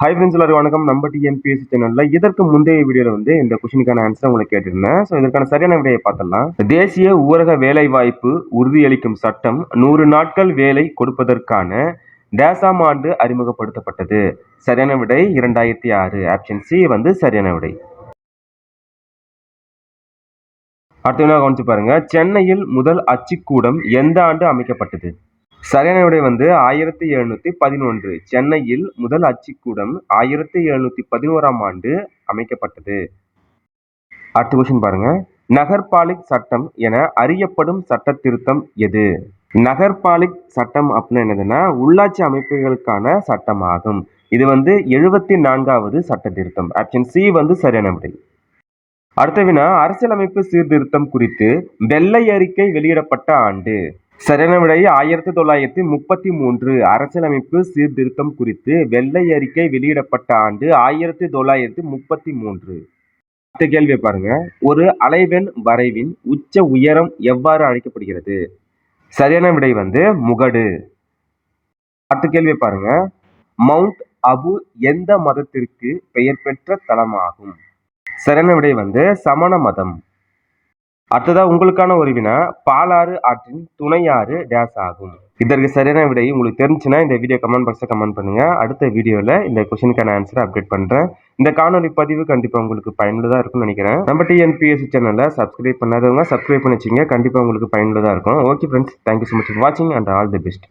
Hi friends எல்லாரும் வணக்கம். நம்ம டிஎன்பிஎஸ்சி சேனல்ல இதற்கு முந்தைய வீடியோல இந்த கொஸ்டினுக்கான ஆன்சர் உங்களுக்கு கேட்டிருந்தேன். ஸோ இதற்கான சரியான விடையை பார்த்தலாம். தேசிய ஊரக வேலைவாய்ப்பு உறுதியளிக்கும் சட்டம் 100 நாட்கள் வேலை கொடுப்பதற்கான டேசாம் ஆண்டு அறிமுகப்படுத்தப்பட்டது. சரியான விடை 2006. ஆப்ஷன் சி சரியான விடை. அடுத்த கவனிச்சு பாருங்க. சென்னையில் முதல் அச்சுக்கூடம் எந்த ஆண்டு அமைக்கப்பட்டது? சரியான விடை 1711. சென்னையில் முதல் அச்சுக்கூடம் 1711ஆம் ஆண்டு அமைக்கப்பட்டது. அடுத்த கொஸ்டின் பாருங்க. நகர்பாலிக் சட்டம் என அறியப்படும் சட்ட திருத்தம் எது? நகர்பாலிக் சட்டம் அப்படின்னா என்னதுன்னா உள்ளாட்சி அமைப்புகளுக்கான சட்டம் ஆகும். இது 74வது சட்ட திருத்தம். ஆப்ஷன் சி சரியான விடை. அடுத்த வினா, அரசியலமைப்பு சீர்திருத்தம் குறித்து வெள்ளை அறிக்கை வெளியிடப்பட்ட ஆண்டு? சரியான விடை 1933. அரசியலமைப்பு சீர்திருத்தம் குறித்து வெள்ளை அறிக்கை வெளியிடப்பட்ட ஆண்டு 1933. அடுத்த கேள்வியை பாருங்க. ஒரு அலைவெண் வரைவின் உச்ச உயரம் எவ்வாறு அழைக்கப்படுகிறது? சரியான விடை முகடு. அடுத்த கேள்வியை பாருங்க. மவுண்ட் அபு எந்த மதத்திற்கு பெயர் பெற்ற தலமாகும்? சரியான விடை சமண மதம். அடுத்ததா உங்களுக்கான ஒரு வினா, பாலாறு ஆற்றின் துணையாறு டேஸ் ஆகும். இதற்கு சரியான விடை உங்களுக்கு தெரிஞ்சுன்னா இந்த வீடியோ கமெண்ட் பாக்ஸ்ல கமெண்ட் பண்ணுங்க. அடுத்த வீடியோல இந்த கொஸ்டினுக்கான ஆன்சரை அப்டேட் பண்றேன். இந்த காணொலி பதிவு கண்டிப்பா உங்களுக்கு பயனுள்ளதா இருக்கும்னு நினைக்கிறேன். நம்ம டிஎன்பிஎஸ்சி சேனலை சப்ஸ்கிரைப் பண்ணாதவங்க சப்ஸ்கிரைப் பண்ணி வச்சுங்க. கண்டிப்பா உங்களுக்கு பயனுள்ளதா இருக்கும். Okay friends, thank you so much for வாட்சிங் அண்ட் ஆல் தி பெஸ்ட்.